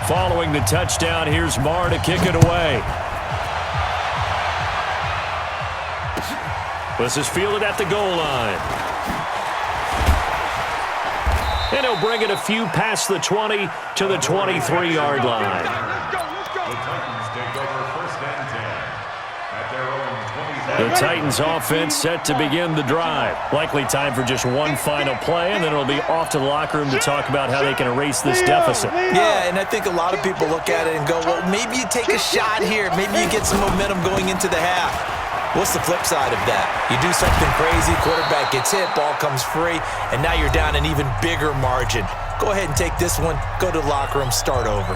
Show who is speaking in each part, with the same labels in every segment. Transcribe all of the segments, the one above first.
Speaker 1: Following the touchdown, here's Marr to kick it away. This is fielded at the goal line. And he'll bring it a few past the 20 to the 23-yard line. The Titans offense set to begin the drive. Likely time for just one final play, and then it'll be off to the locker room to talk about how they can erase this deficit.
Speaker 2: Yeah, and I think a lot of people look at it and go, well, maybe you take a shot here. Maybe you get some momentum going into the half. What's the flip side of that? You do something crazy, quarterback gets hit, ball comes free, and now you're down an even bigger margin. Go ahead and take this one, go to the locker room, start over.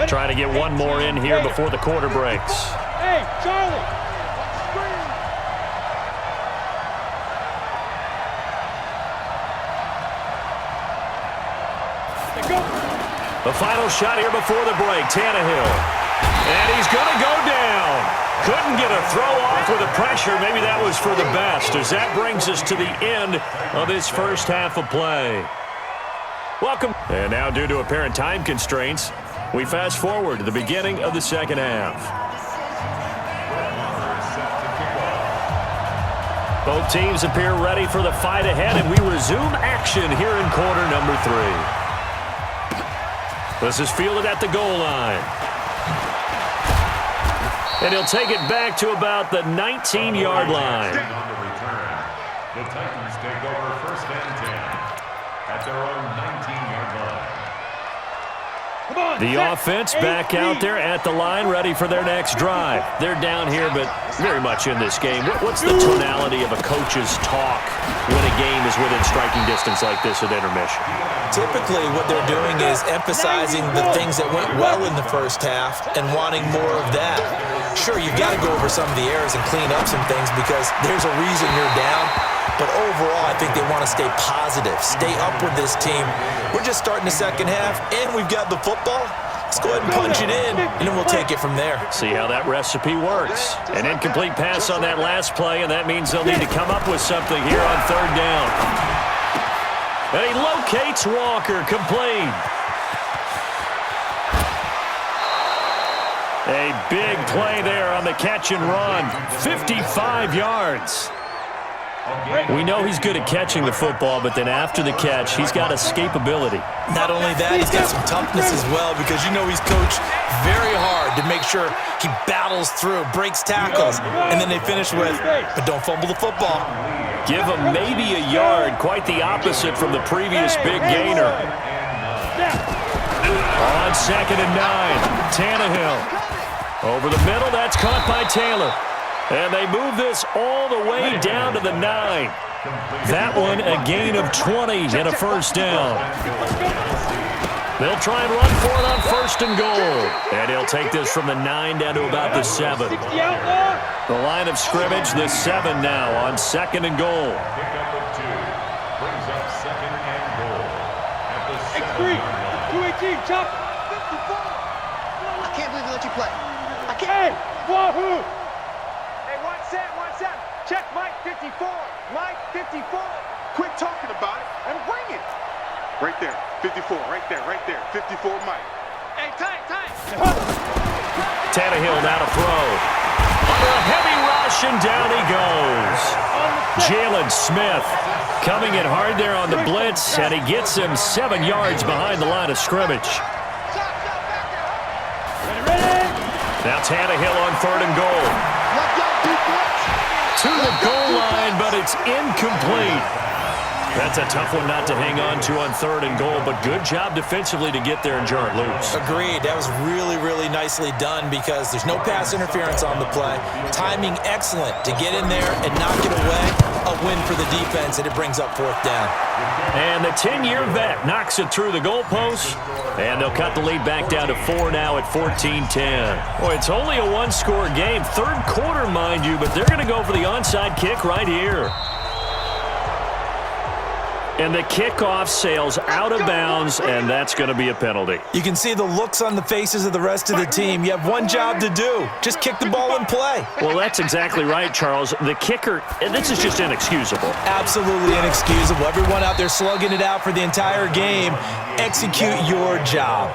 Speaker 1: Trying to get one more in here before the quarter breaks.
Speaker 3: Hey, Charlie!
Speaker 1: The final shot here before the break, Tannehill. And he's going to go down. Couldn't get a throw off with the pressure. Maybe that was for the best, as that brings us to the end of this first half of play. Welcome. And now, due to apparent time constraints, we fast forward to the beginning of the second half. Both teams appear ready for the fight ahead, and we resume action here in quarter number 3. This is fielded at the goal line. And he'll take it back to about the 19-yard line.
Speaker 4: The Titans take over first and 10 at their own 19-yard line.
Speaker 1: The offense back out there at the line, ready for their next drive. They're down here, but very much in this game. What's the tonality of a coach's talk when a game is within striking distance like this at intermission?
Speaker 2: Typically, what they're doing is emphasizing the things that went well in the first half and wanting more of that. Sure, you've got to go over some of the errors and clean up some things because there's a reason you're down. But overall, I think they want to stay positive, stay up with this team. We're just starting the second half, and we've got the football. Let's go ahead and punch it in, and then we'll take it from there.
Speaker 1: See how that recipe works. An incomplete pass on that last play, and that means they'll need to come up with something here on third down. And he locates Walker, complete. A big play there on the catch and run. 55 yards. We know he's good at catching the football, but then after the catch, he's got escapability.
Speaker 2: Not only that, he's got some toughness as well because you know he's coached very hard to make sure he battles through, breaks tackles, and then they finish with, but don't fumble the football.
Speaker 1: Give him maybe a yard, quite the opposite from the previous big gainer. On 2nd and 9, Tannehill. Over the middle, that's caught by Taylor. And they move this all the way down to the 9. That one a gain of 20 and a first down. They'll try and run for it on 1st and goal. And he'll take this from the 9 down to about the 7. The line of scrimmage, the 7 now on 2nd and goal.
Speaker 4: Brings up 2nd and goal at the
Speaker 3: 218, chop.
Speaker 5: I can't believe they let you play. I
Speaker 3: Hey,
Speaker 5: can't.
Speaker 3: wahoo!
Speaker 5: One set. Check Mike 54. Mike 54. Quit talking about it and bring it.
Speaker 6: Right there. 54. Right there. 54 Mike.
Speaker 5: Hey, time.
Speaker 1: Tannehill now to throw. Under a heavy rush, and down he goes. Jalen Smith coming in hard there on the blitz, and he gets him 7 yards behind the line of scrimmage. Now Tannehill on 3rd and goal. To the goal line, but it's incomplete. That's a tough one not to hang on to on 3rd and goal, but good job defensively to get there and jar it loose.
Speaker 2: Agreed. That was really, really nicely done because there's no pass interference on the play. Timing excellent to get in there and knock it away. A win for the defense, and it brings up 4th down.
Speaker 1: And the 10-year vet knocks it through the goalpost, and they'll cut the lead back down to 4 now at 14-10. Boy, it's only a one-score game. 3rd quarter, mind you, but they're going to go for the onside kick right here. And the kickoff sails out of bounds, and that's going to be a penalty.
Speaker 2: You can see the looks on the faces of the rest of the team. You have one job to do. Just kick the ball and play.
Speaker 1: Well, that's exactly right, Charles. The kicker, and this is just inexcusable.
Speaker 2: Absolutely inexcusable. Everyone out there slugging it out for the entire game. Execute your job.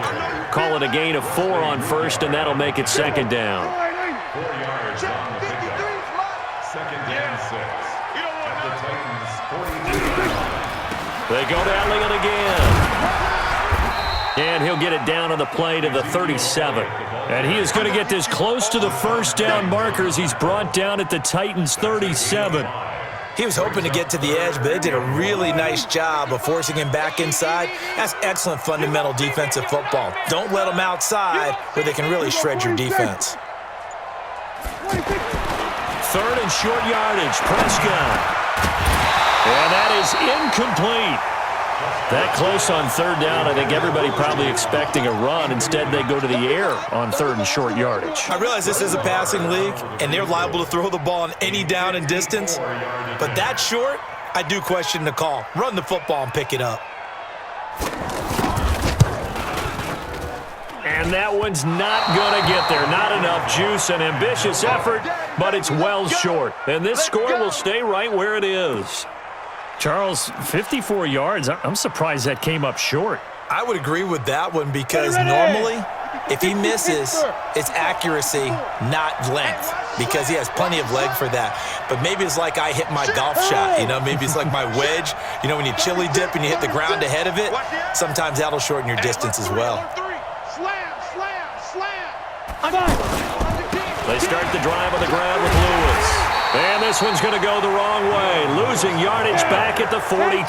Speaker 1: Call it a gain of 4 on first, and that'll make it second down.
Speaker 4: 4 yards on the pickup. Second down 6. At the Titans' 42.
Speaker 1: They go to Elliott again. And he'll get it down on the play to the 37. And he is going to get this close to the first down markers. He's brought down at the Titans' 37.
Speaker 2: He was hoping to get to the edge, but they did a really nice job of forcing him back inside. That's excellent fundamental defensive football. Don't let them outside where they can really shred your defense.
Speaker 1: 3rd and short yardage. Prescott. And that is incomplete. That close on 3rd down. I think everybody probably expecting a run. Instead, they go to the air on 3rd and short yardage.
Speaker 2: I realize this is a passing league, and they're liable to throw the ball on any down and distance. But that short, I do question the call. Run the football and pick it up.
Speaker 1: And that one's not going to get there. Not enough juice, an ambitious effort, but it's well short. And this score will stay right where it is. Charles, 54 yards. I'm surprised that came up short.
Speaker 2: I would agree with that one because normally, if he misses, it's accuracy, not length, because he has plenty of leg for that. But maybe it's like I hit my golf shot, maybe it's like my wedge. When you chili dip and you hit the ground ahead of it, sometimes that'll shorten your distance as well.
Speaker 1: They start the drive on the ground with Lewis. And this one's going to go the wrong way, losing yardage back at the 42.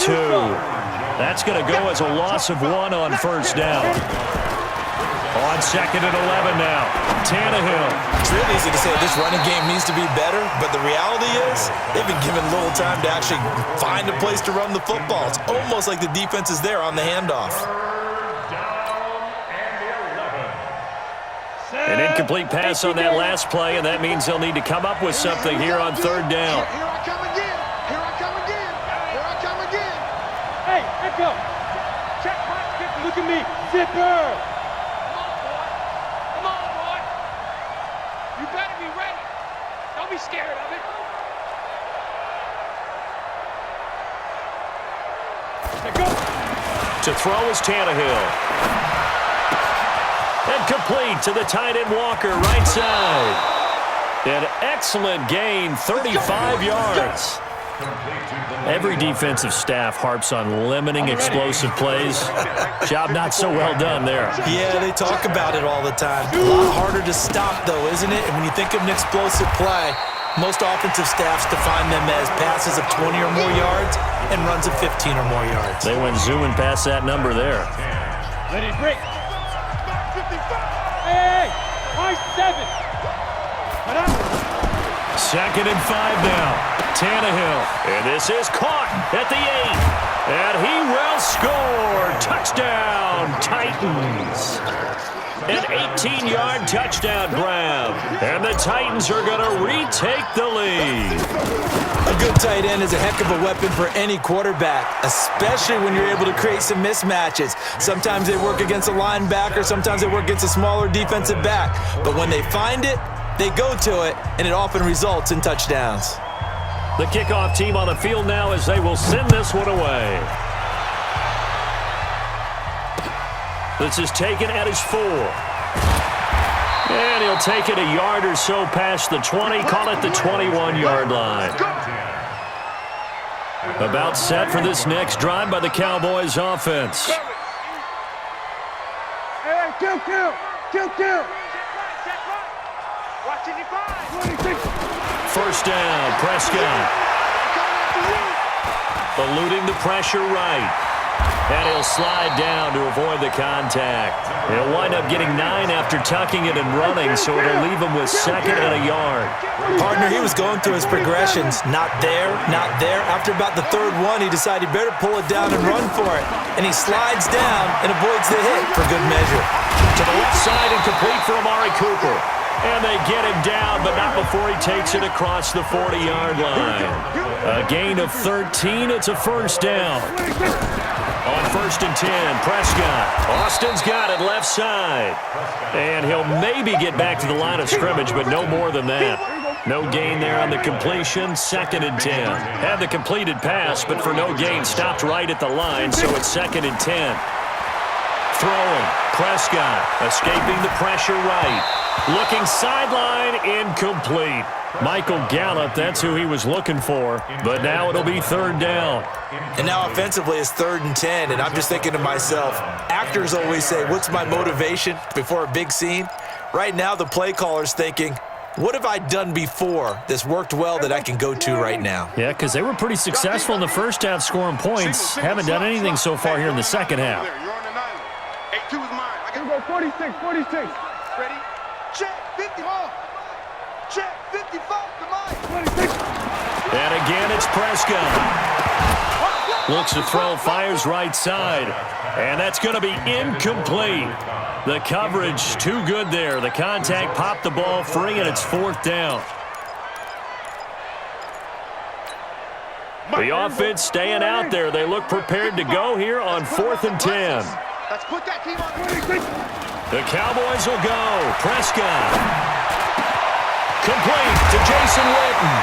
Speaker 1: That's going to go as a loss of 1 on first down. On 2nd and 11 now, Tannehill.
Speaker 2: It's really easy to say this running game needs to be better, but the reality is they've been given little time to actually find a place to run the football. It's almost like the defense is there on the handoff.
Speaker 1: An incomplete pass on that last play, and that means they'll need to come up with something here on 3rd down.
Speaker 5: Here I come again. Here I come again. Here I come again.
Speaker 3: Hey, Echo. Check my skip. Look at me. Zipper.
Speaker 7: Come on, boy. You better be ready. Don't be scared of it.
Speaker 3: Let go.
Speaker 1: To throw is Tannehill. And complete to the tight end Walker, right side. An excellent gain, 35 yards. Every defensive staff harps on limiting explosive plays. Job not so well done there.
Speaker 2: Yeah, they talk about it all the time. A lot harder to stop, though, isn't it? And when you think of an explosive play, most offensive staffs define them as passes of 20 or more yards and runs of 15 or more yards.
Speaker 1: They went zooming past that number there.
Speaker 3: Let it break. Hey, high 7. Cut out.
Speaker 1: 2nd and 5 now. Tannehill. And this is caught at the 8. And he will score. Touchdown, Titans. An 18-yard touchdown grab. And the Titans are going to retake the lead.
Speaker 2: A good tight end is a heck of a weapon for any quarterback, especially when you're able to create some mismatches. Sometimes they work against a linebacker, sometimes they work against a smaller defensive back. But when they find it, they go to it, and it often results in touchdowns.
Speaker 1: The kickoff team on the field now as they will send this one away. This is taken at his 4. And he'll take it a yard or so past the 20, call it the 21-yard line. About set for this next drive by the Cowboys offense.
Speaker 3: Hey, kill.
Speaker 5: Watching you five.
Speaker 1: First down, Prescott. Eluding the pressure right. And he'll slide down to avoid the contact. He'll wind up getting 9 after tucking it and running, so it'll leave him with 2nd and a yard.
Speaker 2: Partner, he was going through his progressions. Not there. After about the 3rd one, he decided he better pull it down and run for it. And he slides down and avoids the hit for good measure.
Speaker 1: To the left side and complete for Amari Cooper. And they get him down, but not before he takes it across the 40-yard line. A gain of 13. It's a first down. On 1st and 10, Prescott. Austin's got it left side. And he'll maybe get back to the line of scrimmage, but no more than that. No gain there on the completion. 2nd and 10. Had the completed pass, but for no gain, stopped right at the line, so it's 2nd and 10. Throwing. Prescott escaping the pressure right. Looking sideline, incomplete. Michael Gallup, that's who he was looking for. But now it'll be 3rd down.
Speaker 2: And now offensively it's 3rd and 10, and I'm just thinking to myself, actors always say, what's my motivation before a big scene? Right now the play caller's thinking, what have I done before that's worked well that I can go to right now?
Speaker 1: Yeah, because they were pretty successful in the first half scoring points. Haven't done anything so far here in the second half.
Speaker 6: You're on an island. 8-2 is mine. I
Speaker 3: Here we go, 46, 46.
Speaker 6: ready. Check 50. Check 55 to mine.
Speaker 3: 26.
Speaker 1: And again, it's Prescott. Looks to throw, fires right side. And that's going to be incomplete. The coverage too good there. The contact popped the ball free, and it's 4th down. The offense staying out there. They look prepared to go here on 4th and 10.
Speaker 6: Let's put that team on.
Speaker 1: The Cowboys will go. Prescott. Complete to Jason Witten.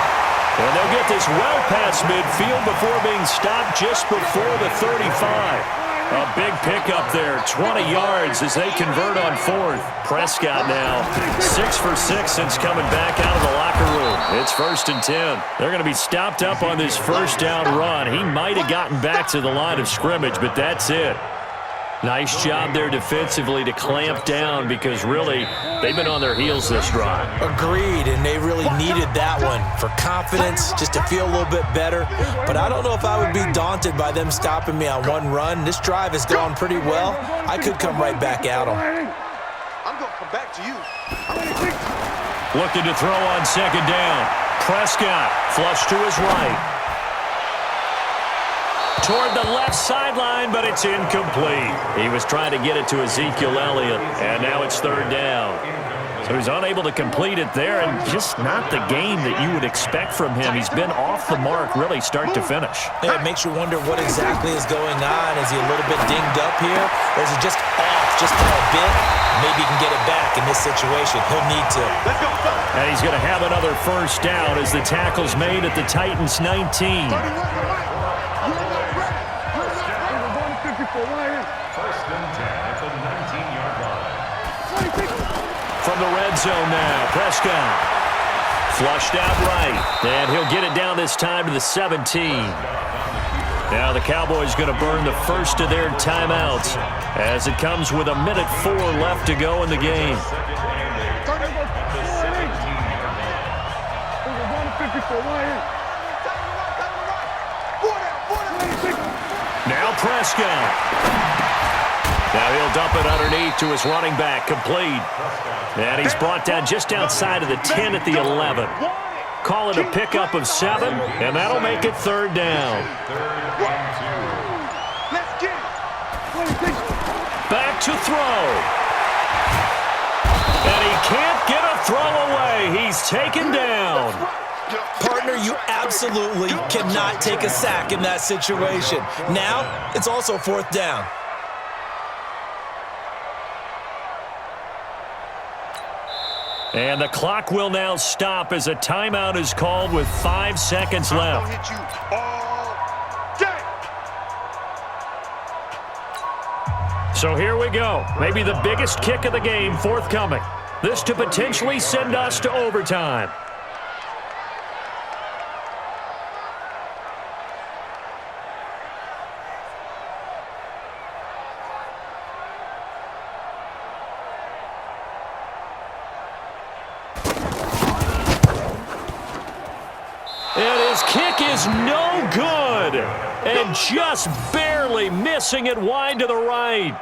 Speaker 1: And they'll get this well past midfield before being stopped just before the 35. A big pickup there, 20 yards as they convert on 4th. Prescott now 6 for 6 since coming back out of the locker room. It's 1st and 10. They're going to be stopped up on this first down run. He might have gotten back to the line of scrimmage, but that's it. Nice job there defensively to clamp down because really they've been on their heels this drive.
Speaker 2: Agreed, and they really needed that one for confidence, just to feel a little bit better. But I don't know if I would be daunted by them stopping me on one run. This drive has gone pretty well. I could come right back at them.
Speaker 6: I'm going to come back to you.
Speaker 1: Looking to throw on 2nd down. Prescott flush to his right. Toward the left sideline, but it's incomplete. He was trying to get it to Ezekiel Elliott, and now it's 3rd down. So he's unable to complete it there, and just not the game that you would expect from him. He's been off the mark really start to finish.
Speaker 2: Yeah, it makes you wonder what exactly is going on. Is he a little bit dinged up here, or is he just off just by a bit? Maybe he can get it back in this situation. He'll need to.
Speaker 1: And he's going to have another first down as the tackle's made at the Titans 19.
Speaker 4: First and 10 at the 19-yard line.
Speaker 1: From the red zone now, Prescott. Flushed out right, and he'll get it down this time to the 17. Now the Cowboys going to burn the first of their timeouts as it comes with 1:04 left to go in the game. Now Prescott. Now he'll dump it underneath to his running back, complete. And he's brought down just outside of the 10 at the 11. Call it a pickup of 7, and that'll make it 3rd down.
Speaker 6: Let's get it.
Speaker 1: Back to throw. And he can't get a throw away. He's taken down.
Speaker 2: Partner, you absolutely cannot take a sack in that situation. Now, it's also 4th down.
Speaker 1: And the clock will now stop as a timeout is called with 5 seconds left.
Speaker 6: Hit you all day.
Speaker 1: So here we go. Maybe the biggest kick of the game forthcoming. This to potentially send us to overtime. And his kick is no good. And just barely missing it wide to the right.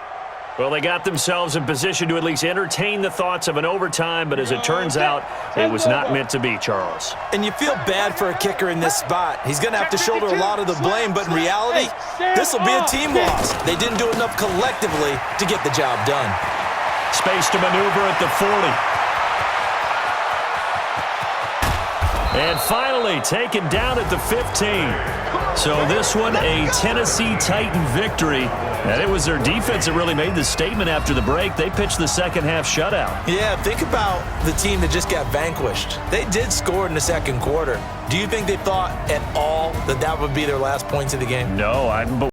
Speaker 1: Well, they got themselves in position to at least entertain the thoughts of an overtime, but as it turns out, it was not meant to be, Charles.
Speaker 2: And you feel bad for a kicker in this spot. He's going to have to shoulder a lot of the blame, but in reality, this will be a team loss. They didn't do enough collectively to get the job done.
Speaker 1: Space to maneuver at the 40. And finally taken down at the 15. So this one, a Tennessee Titan victory. And it was their defense that really made the statement after the break. They pitched the second half shutout.
Speaker 2: Yeah, think about the team that just got vanquished. They did score in the second quarter. Do you think they thought at all that that would be their last points of the game?
Speaker 1: No,